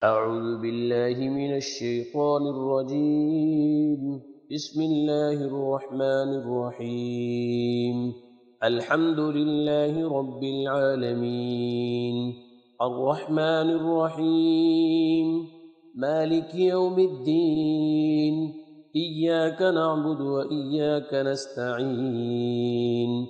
أعوذ بالله من الشيطان الرجيم. بسم الله الرحمن الرحيم. الحمد لله رب العالمين، الرحمن الرحيم، مالك يوم الدين. إياك نعبد وإياك نستعين.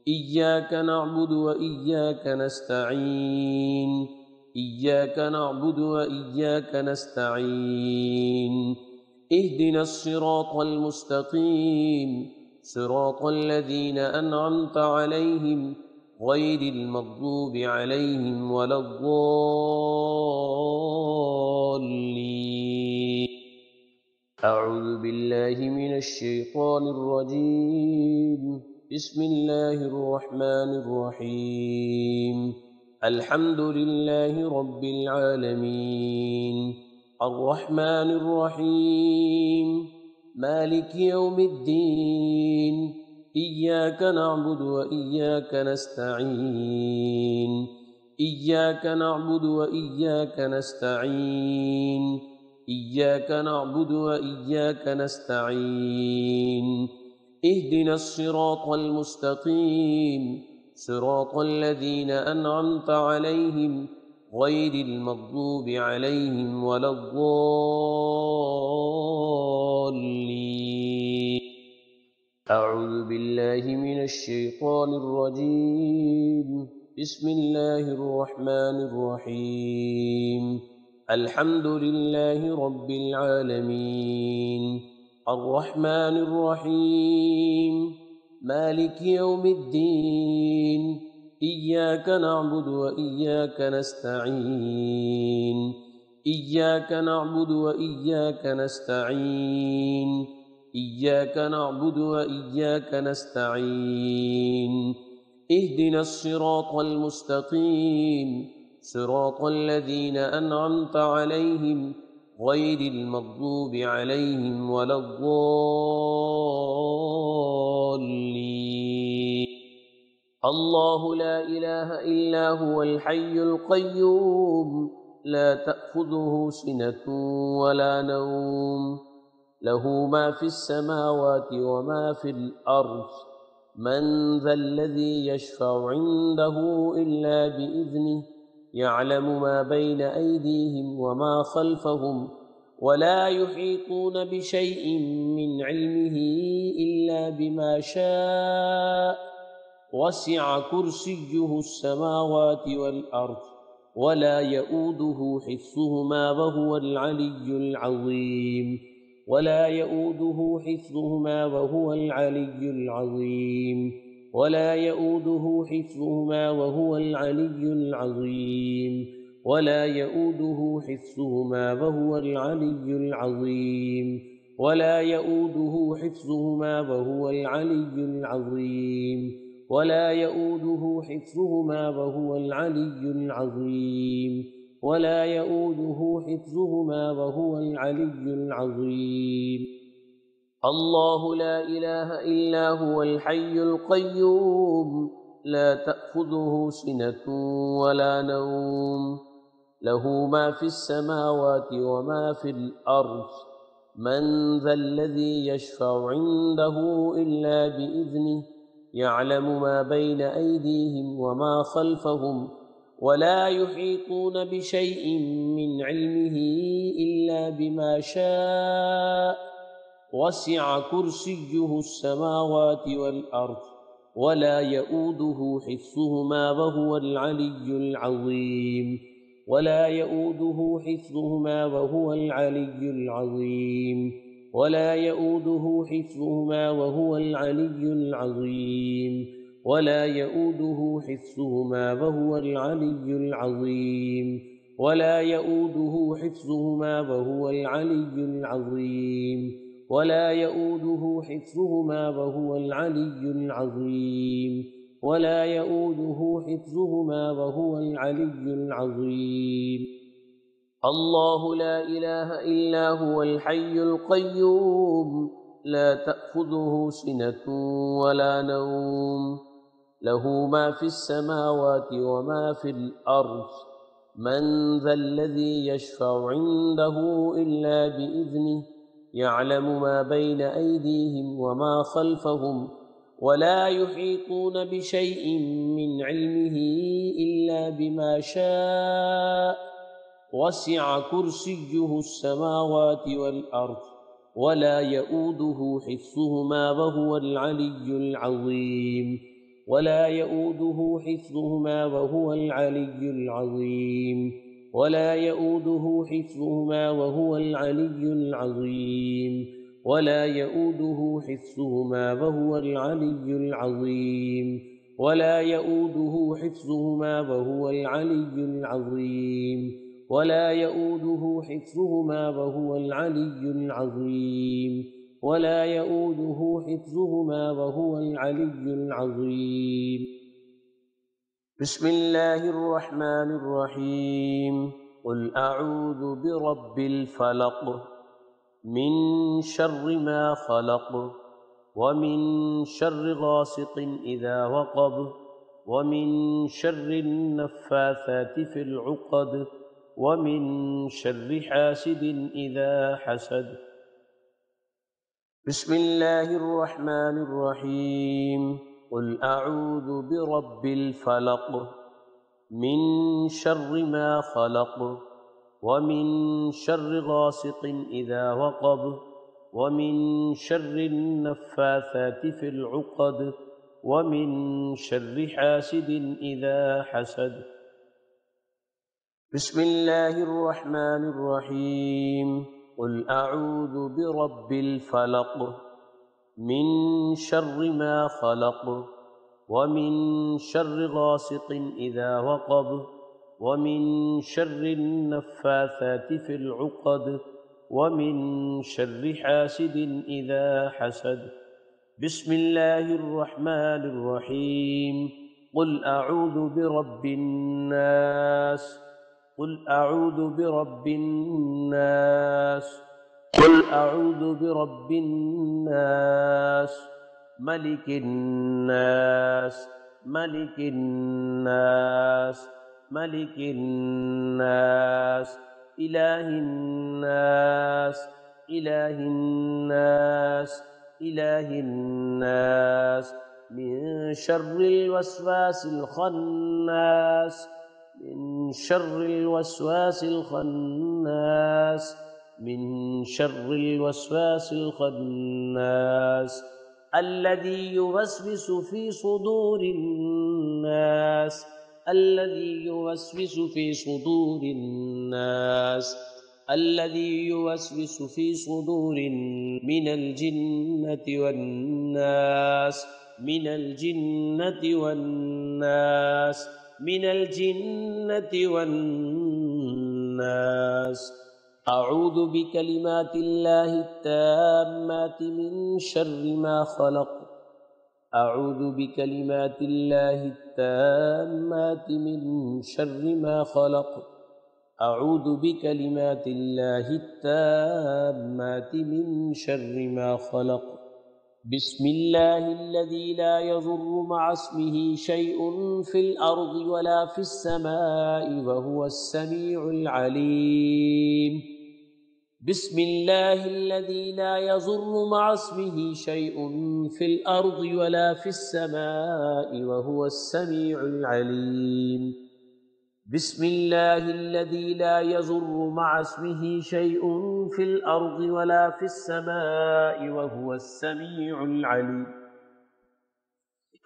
إياك نعبد وإياك نستعين. إياك نعبد وإياك نستعين. اهدنا الصراط المستقيم، صراط الذين أنعمت عليهم غير المغضوب عليهم ولا الضالين. أعوذ بالله من الشيطان الرجيم. بسم الله الرحمن الرحيم. الحمد لله رب العالمين، الرحمن الرحيم، مالك يوم الدين. إياك نعبد وإياك نستعين. إياك نعبد وإياك نستعين. إياك نعبد وإياك نستعين. اهدنا الصراط المستقيم، صراط الذين أنعمت عليهم غير المغضوب عليهم ولا الضالين. أعوذ بالله من الشيطان الرجيم. بسم الله الرحمن الرحيم. الحمد لله رب العالمين، الرحمن الرحيم، مالك يوم الدين. إياك نعبد وإياك نستعين. إياك نعبد وإياك نستعين. إياك نعبد وإياك نستعين. اهدنا الصراط المستقيم، صراط الذين أنعمت عليهم غير المغضوب عليهم ولا الضالين. الله لا إله إلا هو الحي القيوم، لا تأخذه سنة ولا نوم، له ما في السماوات وما في الأرض. من ذا الذي يشفع عنده إلا بإذنه، يعلم ما بين أيديهم وما خلفهم، ولا يحيطون بشيء من علمه إلا بما شاء. وسع كرسيه السماوات والأرض، ولا يؤوده حفظهما وهو العلي العظيم. ولا يؤوده حفظهما وهو العلي العظيم. ولا يؤوده حفظهما وهو العلي العظيم. ولا يؤوده حفظهما وهو العلي العظيم. ولا يؤوده حفظهما وهو العلي العظيم. ولا يؤوده حفظهما وهو العلي العظيم. ولا يؤوده حفظهما وهو العلي العظيم. الله لا إله إلا هو الحي القيوم، لا تأخذه سنة ولا نوم، له ما في السماوات وما في الأرض. من ذا الذي يشفع عنده إلا بإذنه، يعلم ما بين أيديهم وما خلفهم، ولا يحيطون بشيء من علمه إلا بما شاء. وسع كرسيه السماوات والأرض، ولا يؤوده حفظهما وهو العلي العظيم. ولا يؤوده حفظهما وهو العلي العظيم. ولا يؤوده حفظهما وهو العلي العظيم. ولا يؤوده حفظهما وهو العلي العظيم. ولا يؤوده حفظهما وهو العلي العظيم. ولا يؤوده حفظهما وهو العلي العظيم. ولا يؤوده حفظهما وهو العلي العظيم. الله لا إله إلا هو الحي القيوم، لا تأخذه سنة ولا نوم، له ما في السماوات وما في الأرض. من ذا الذي يشفع عنده إلا بإذنه يعلم ما بين أيديهم وما خلفهم ولا يحيطون بشيء من علمه إلا بما شاء وسع كرسيه السماوات والأرض ولا يؤوده حفظهما وهو العلي العظيم ولا يؤوده حفظهما وهو العلي العظيم ولا يؤوده حفظهما وهو العلي العظيم ولا يؤوده حفظهما وهو العلي العظيم ولا يؤوده حفظهما وهو العلي العظيم ولا يؤوده حفظهما وهو العلي العظيم ولا يؤوده حفظهما وهو العلي العظيم. بسم الله الرحمن الرحيم. قل أعوذ برب الفلق من شر ما خلق ومن شر غاسق إذا وقب ومن شر النفاثات في العقد ومن شر حاسد إذا حسد. بسم الله الرحمن الرحيم. قل أعوذ برب الفلق من شر ما خلق ومن شر غاسق إذا وقب ومن شر النفاثات في العقد ومن شر حاسد إذا حسد. بسم الله الرحمن الرحيم. قل أعوذ برب الفلق من شر ما خلق ومن شر غاسق إذا وقب ومن شر النفاثات في العقد ومن شر حاسد إذا حسد. بسم الله الرحمن الرحيم. قل أعوذ برب الناس. قل أعوذ برب الناس. قل أعوذ برب الناس ملك الناس ملك الناس ملك الناس إله الناس إله الناس إله الناس من شر الوسواس الخناس من شر الوسواس الخناس من شر الوسواس الخناس الذي يوسوس في صدور الناس الذي يوسوس في صدور الناس الذي يوسوس في صدور من الجنة والناس من الجنة والناس من الجنة والناس. أعوذ بكلمات الله التامات من شر ما خلق. أعوذ بكلمات الله التامات من شر ما خلق. أعوذ بكلمات الله التامات من شر ما خلق. بسم الله الذي لا يضر مع اسمه شيء في الأرض ولا في السماء وهو السميع العليم. بسم الله الذي لا يضر مع اسمه شيء في الأرض ولا في السماء وهو السميع العليم. بسم الله الذي لا يضر مع اسمه شيء في الأرض ولا في السماء وهو السميع العليم.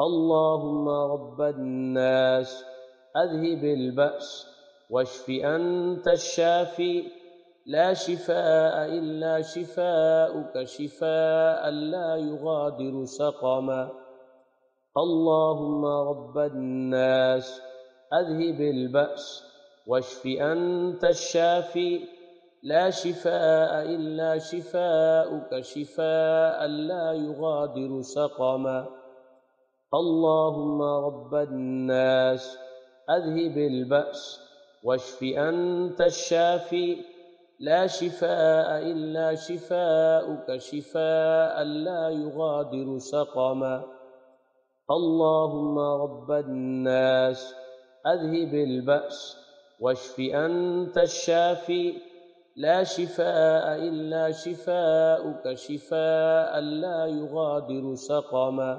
اللهم رب الناس أذهب البأس واشف أنت الشافي لا شفاء إلا شفاؤك شفاء لا يغادر سقما. اللهم رب الناس أذهب البأس واشف أنت الشافي لا شفاء إلا شفاؤك شفاء لا يغادر سقما. اللهم رب الناس أذهب البأس واشف أنت الشافي لا شفاء إلا شفاؤك شفاء لا يغادر سقما. اللهم رب الناس أذهب البأس واشف أنت الشافي لا شفاء إلا شفاؤك شفاء لا يغادر سقما.